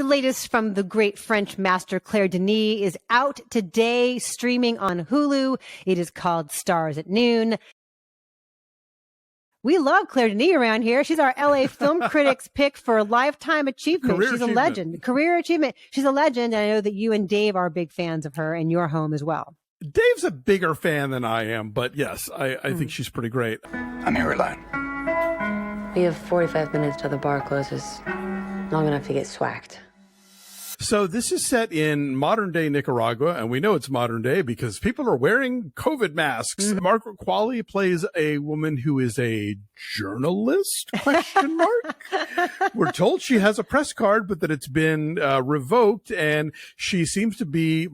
latest from the great French master Claire Denis is out today, streaming on Hulu. It is called Stars at Noon. We love Claire Denis around here. She's our LA film critics pick for lifetime achievement. She's a legend. Career achievement. She's a legend. And I know that you and Dave are big fans of her in your home as well. Dave's a bigger fan than I am, but yes, I think she's pretty great. I'm here alone. We have 45 minutes till the bar closes. Long enough to get swacked. So this is set in modern day Nicaragua, and we know it's modern day because people are wearing COVID masks. Margaret Qualley plays a woman who is a journalist, ? We're told she has a press card, but that it's been revoked, and she seems to be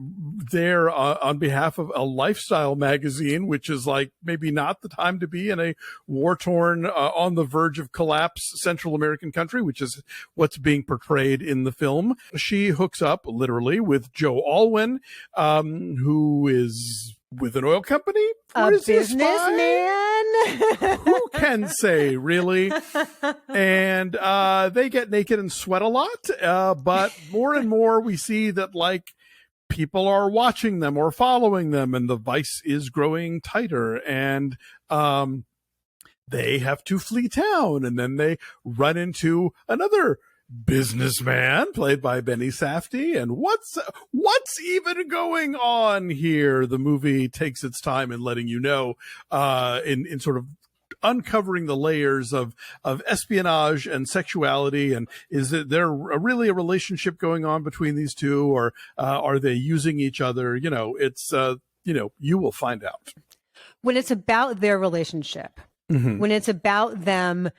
there on behalf of a lifestyle magazine, which is like maybe not the time to be in a war-torn, on the verge of collapse Central American country, which is what's being portrayed in the film. She hooks up literally with Joe Alwyn, who is with an oil company, a businessman. Who can say, really? And they get naked and sweat a lot, but more and more we see that like people are watching them or following them, and the vice is growing tighter, and they have to flee town, and then they run into another businessman played by Safdie, and what's even going on here? The movie takes its time in letting you know, in sort of uncovering the layers of espionage and sexuality, and is there really a relationship going on between these two, or are they using each other? You know, it's you will find out when it's about their relationship. When it's about them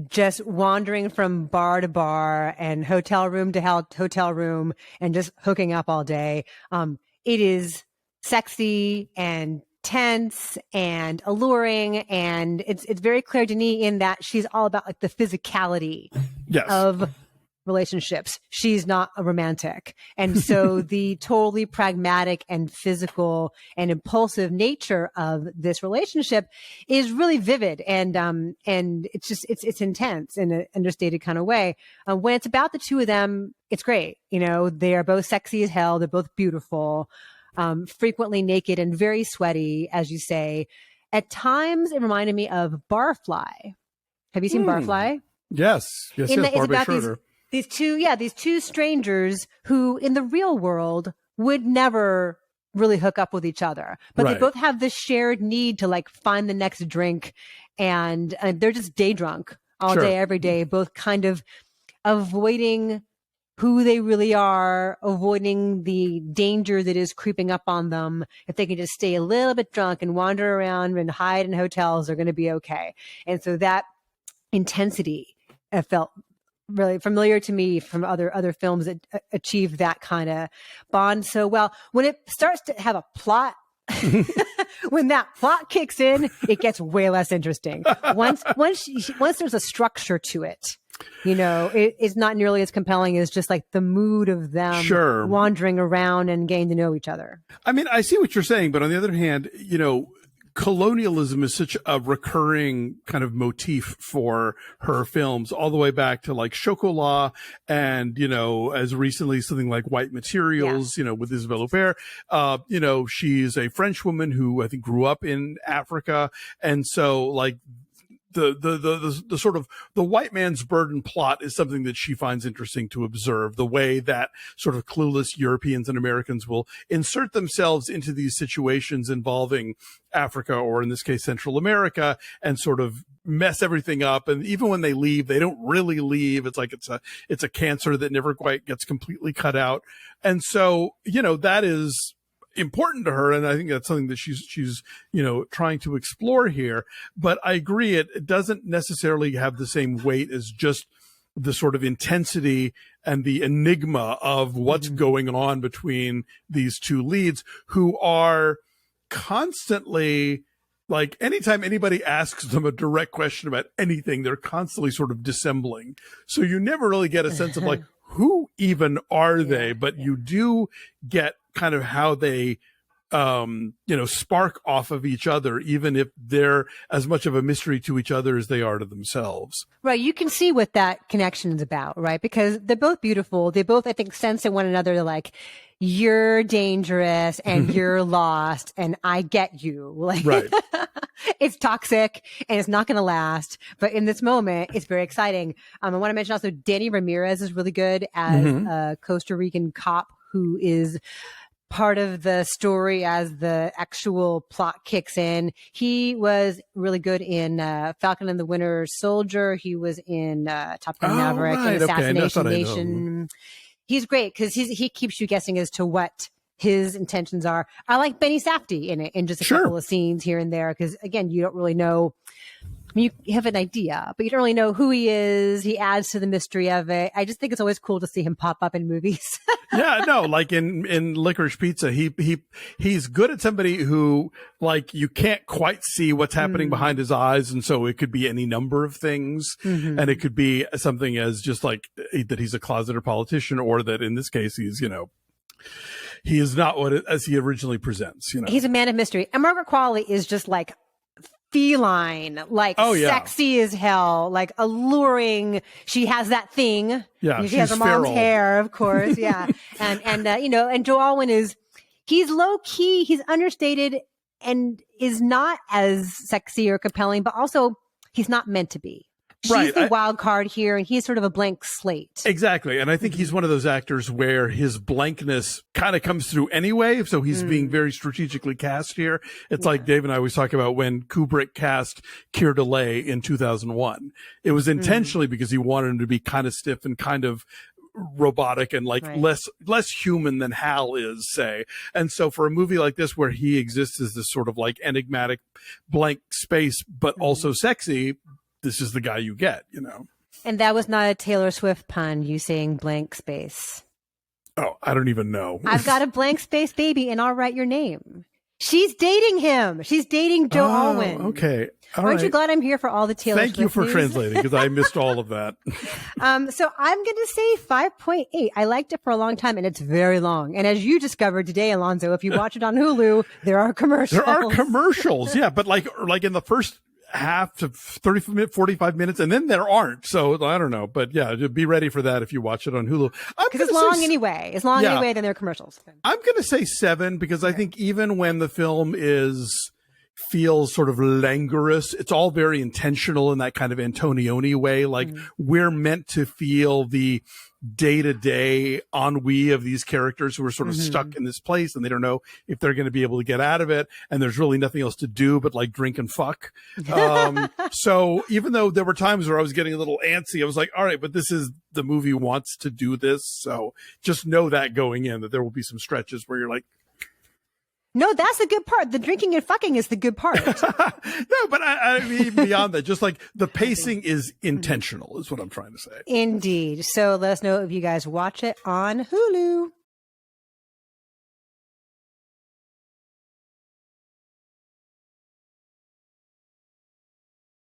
just wandering from bar to bar and hotel room to hotel room and just hooking up all day. It is sexy and tense and alluring, and it's very Claire Denis in that she's all about like the physicality of relationships. She's not a romantic. And so the totally pragmatic and physical and impulsive nature of this relationship is really vivid. And it's just, it's intense in an understated kind of way. When it's about the two of them, it's great. You know, they are both sexy as hell. They're both beautiful, frequently naked and very sweaty, as you say. At times it reminded me of Barfly. Have you seen Barfly? Yes. It's about these two strangers who in the real world would never really hook up with each other, but they both have this shared need to like find the next drink, and they're just day drunk all day, every day, both kind of avoiding who they really are, avoiding the danger that is creeping up on them. If they can just stay a little bit drunk and wander around and hide in hotels, they're going to be okay. And so that intensity felt really familiar to me from other films that achieve that kind of bond so well. When it starts to have a plot, when that plot kicks in, it gets way less interesting. Once there's a structure to it, you know, it's not nearly as compelling as just like the mood of them wandering around and getting to know each other. I mean, I see what you're saying, but on the other hand, you know, colonialism is such a recurring kind of motif for her films, all the way back to like Chocolat, and, you know, as recently something like White Materials, you know, with Isabelle Huppert. You know, she's a French woman who I think grew up in Africa. And so like the sort of the white man's burden plot is something that she finds interesting to observe, the way that sort of clueless Europeans and Americans will insert themselves into these situations involving Africa, or in this case, Central America, and sort of mess everything up. And even when they leave, they don't really leave. It's like it's a cancer that never quite gets completely cut out. And so, you know, that is important to her, and I think that's something that she's you know, trying to explore here. But I agree, it doesn't necessarily have the same weight as just the sort of intensity and the enigma of what's going on between these two leads, who are constantly, like, anytime anybody asks them a direct question about anything, they're constantly sort of dissembling. So you never really get a sense of like, who even are they? But you do get kind of how they spark off of each other, even if they're as much of a mystery to each other as they are to themselves. Right. You can see what that connection is about, right? Because they're both beautiful. They both, I think, sense in one another. They're like, you're dangerous and you're lost and I get you. Like, right. It's toxic and it's not going to last. But in this moment, it's very exciting. I want to mention also Denis Ramirez is really good as a Costa Rican cop who is part of the story as the actual plot kicks in. He was really good in Falcon and the Winter Soldier. He was in Top Gun Maverick and Assassination Nation. He's great because he keeps you guessing as to what his intentions are. I like Benny Safdie in it in just a couple of scenes here and there because, again, you don't really know. I mean, you have an idea, but you don't really know who he is. He adds to the mystery of it. I just think it's always cool to see him pop up in movies. Yeah, no, like in Licorice Pizza, he's good at somebody who, like, you can't quite see what's happening behind his eyes, and so it could be any number of things, and it could be something as just like that he's a closeted politician, or that in this case he's, he is not as he originally presents. He's a man of mystery, and Margaret Qualley is just like feline, like sexy as hell, like alluring. She has that thing. Yeah, she has her mom's hair, of course. Yeah, and Joe Alwyn he's low key, he's understated, and is not as sexy or compelling, but also he's not meant to be. She's the wild card here, and he's sort of a blank slate. Exactly. And I think he's one of those actors where his blankness kind of comes through anyway. So he's being very strategically cast here. It's like Dave and I always talk about when Kubrick cast Keir Dullea in 2001. It was intentionally because he wanted him to be kind of stiff and kind of robotic and like less human than Hal is, say. And so for a movie like this where he exists as this sort of like enigmatic blank space, but also sexy, this is the guy you get, And that was not a Taylor Swift pun, you saying blank space. Oh, I don't even know. I've got a blank space baby and I'll write your name. She's dating him. She's dating Joe Alwyn. Okay. Aren't you glad I'm here for all the Taylor Swift Thank you for news? translating because I missed all of that. So I'm going to say 5.8. I liked it for a long time and it's very long. And as you discovered today, Alonso, if you watch it on Hulu, there are commercials. There are commercials. Yeah. But like in the first half to 45 minutes, and then there aren't. So I don't know, but yeah, be ready for that if you watch it on Hulu. Because it's long anyway. It's long anyway than there are commercials. I'm going to say 7 because I think even when the film feels sort of languorous, it's all very intentional in that kind of Antonioni way. Like we're meant to feel the day-to-day ennui of these characters who are sort of stuck in this place and they don't know if they're going to be able to get out of it. And there's really nothing else to do but like drink and fuck. So even though there were times where I was getting a little antsy, I was like, all right, but this is the movie wants to do this. So just know that going in, that there will be some stretches where you're like, no, that's the good part. The drinking and fucking is the good part. No, but I mean, beyond that, just like the pacing is intentional is what I'm trying to say. Indeed. So let us know if you guys watch it on Hulu.